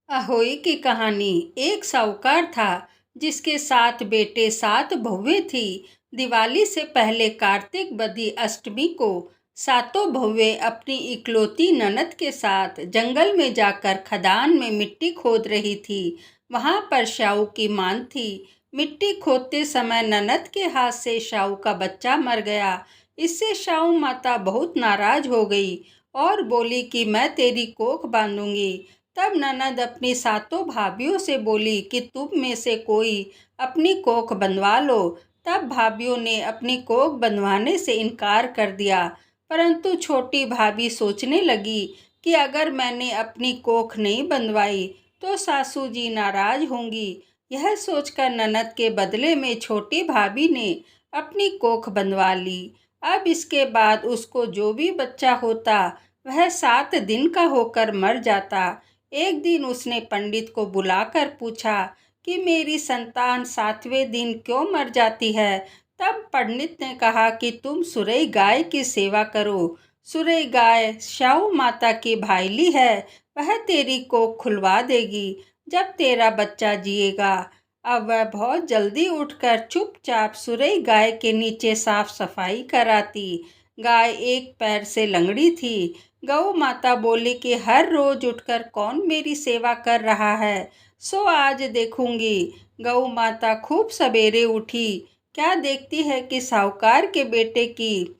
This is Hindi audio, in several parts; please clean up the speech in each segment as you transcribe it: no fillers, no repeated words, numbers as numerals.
अहोई की कहानी। एक साहूकार था जिसके 7 बेटे 7 बहुएं थी। दिवाली से पहले कार्तिक बदी अष्टमी को सातों बहुएं अपनी इकलौती ननद के साथ जंगल में जाकर खदान में मिट्टी खोद रही थी। वहां पर शाऊ की मान थी। मिट्टी खोदते समय ननद के हाथ से शाऊ का बच्चा मर गया। इससे शाऊ माता बहुत नाराज हो गई और बोली कि मैं तेरी कोख बांधूंगी। तब ननद अपनी सातों भाभियों से बोली कि तुम में से कोई अपनी कोख बंधवा लो। तब भाभियों ने अपनी कोख बंधवाने से इनकार कर दिया, परंतु छोटी भाभी सोचने लगी कि अगर मैंने अपनी कोख नहीं बंधवाई तो सासू जी नाराज होंगी। यह सोचकर ननद के बदले में छोटी भाभी ने अपनी कोख बंधवा ली। अब इसके बाद उसको जो भी बच्चा होता वह 7 दिन का होकर मर जाता। एक दिन उसने पंडित को बुलाकर पूछा कि मेरी संतान 7वें दिन क्यों मर जाती है। तब पंडित ने कहा कि तुम सुरई गाय की सेवा करो। सुरई गाय शाऊ माता की भाईली है, वह तेरी कोख खुलवा देगी जब तेरा बच्चा जिएगा। अब वह बहुत जल्दी उठकर चुपचाप सुरई गाय के नीचे साफ सफाई कराती। गाय एक पैर से लंगड़ी थी। गौ माता बोली कि हर रोज उठकर कौन मेरी सेवा कर रहा है, सो आज देखूंगी। गौ माता खूब सवेरे उठी। क्या देखती है कि साहूकार के बेटे की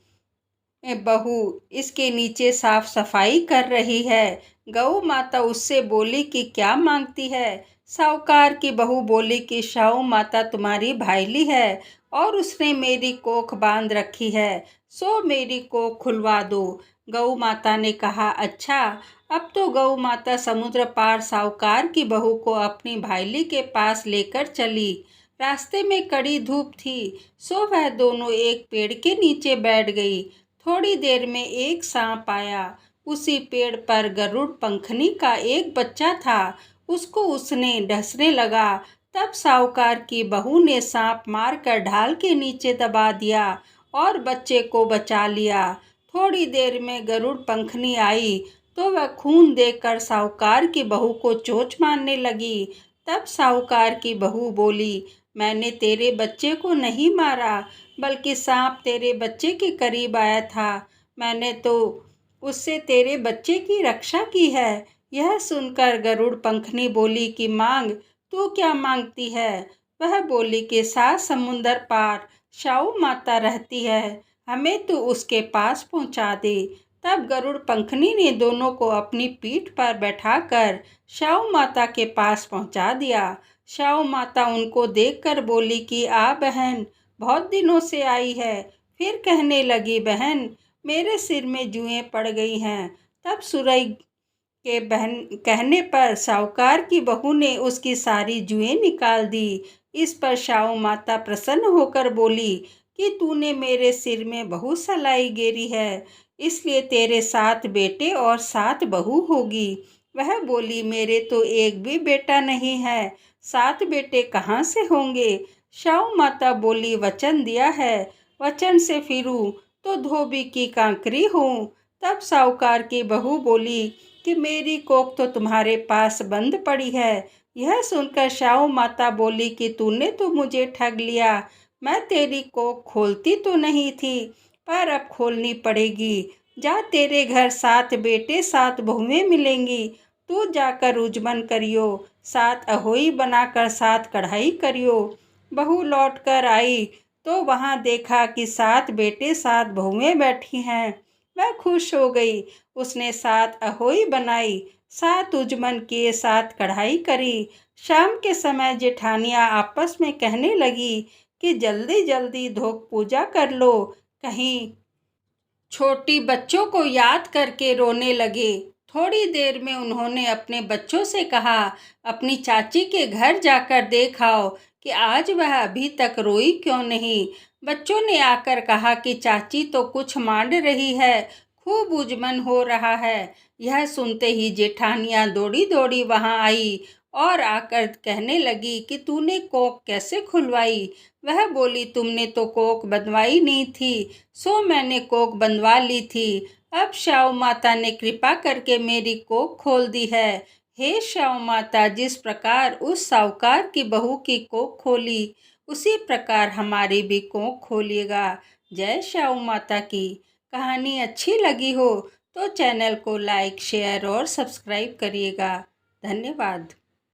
बहू इसके नीचे साफ सफाई कर रही है। गौ माता उससे बोली कि क्या मांगती है। साहूकार की बहू बोली कि शाऊ माता तुम्हारी भाईली है और उसने मेरी कोख बांध रखी है, सो मेरी कोख खुलवा दो। गौ माता ने कहा, अच्छा। अब तो गौ माता समुद्र पार साहूकार की बहू को अपनी भाईली के पास लेकर चली। रास्ते में कड़ी धूप थी, सो वह दोनों एक पेड़ के नीचे बैठ गई। थोड़ी देर में एक सांप आया। उसी पेड़ पर गरुड़ पंखनी का एक बच्चा था। उसको उसने डसने लगा। तब साहूकार की बहू ने सांप मारकर ढाल के नीचे दबा दिया और बच्चे को बचा लिया। थोड़ी देर में गरुड़ पंखनी आई तो वह खून देकर साहूकार की बहू को चोंच मारने लगी। तब साहूकार की बहू बोली, मैंने तेरे बच्चे को नहीं मारा, बल्कि सांप तेरे बच्चे के करीब आया था। मैंने तो उससे तेरे बच्चे की रक्षा की है। यह सुनकर गरुड़ पंखनी बोली कि मांग, तू क्या मांगती है। वह बोली कि 7 समुंदर पार शाऊ माता रहती है, हमें तो उसके पास पहुंचा दे। तब गरुड़ पंखनी ने दोनों को अपनी पीठ पर बैठाकर शाऊ माता के पास पहुंचा दिया। शाऊ माता उनको देखकर बोली कि आ बहन, बहुत दिनों से आई है। फिर कहने लगी, बहन मेरे सिर में जुएं पड़ गई हैं। तब सुरई के बहन कहने पर साहूकार की बहू ने उसकी सारी जुएं निकाल दी। इस पर शाऊ माता प्रसन्न होकर बोली कि तूने मेरे सिर में बहुत सलाई गेरी है, इसलिए तेरे 7 बेटे और 7 बहू होगी। वह बोली, मेरे तो एक भी बेटा नहीं है, 7 बेटे कहाँ से होंगे। शाऊ माता बोली, वचन दिया है, वचन से फिरूं तो धोबी की कांकरी हूँ। तब साहूकार की बहू बोली कि मेरी कोख तो तुम्हारे पास बंद पड़ी है। यह सुनकर शाऊ माता बोली कि तूने तो मुझे ठग लिया। मैं तेरी कोख खोलती तो नहीं थी, पर अब खोलनी पड़ेगी। जा, तेरे घर 7 बेटे 7 बहुएं मिलेंगी। तू जाकर उजमन करियो, 7 अहोई बनाकर 7 कढ़ाई करियो। बहू लौट कर आई तो वहां देखा कि 7 बेटे 7 बहुएं बैठी हैं। वह खुश हो गई। उसने 7 अहोई बनाई, 7 उजमन किए, 7 कढ़ाई करी। शाम के समय जेठानियां आपस में कहने लगी कि जल्दी जल्दी धोक पूजा कर लो, कहीं छोटी बच्चों को याद करके रोने लगे। थोड़ी देर में उन्होंने अपने बच्चों से कहा, अपनी चाची के घर जाकर देख आओ कि आज वह अभी तक रोई क्यों नहीं। बच्चों ने आकर कहा कि चाची तो कुछ मांड रही है, खूब उजमन हो रहा है। यह सुनते ही जेठानियां दौड़ी दौड़ी वहां आई और आकर कहने लगी कि तूने कोख कैसे खुलवाई। वह बोली, तुमने तो कोख बंधवाई नहीं थी, सो मैंने कोख बंधवा ली थी। अब शाऊ माता ने कृपा करके मेरी कोख खोल दी है। हे श्याम माता, जिस प्रकार उस साहूकार की बहू की कोख खोली, उसी प्रकार हमारी भी कोख खोलिएगा। जय श्याम माता की। कहानी अच्छी लगी हो तो चैनल को लाइक, शेयर और सब्सक्राइब करिएगा। धन्यवाद।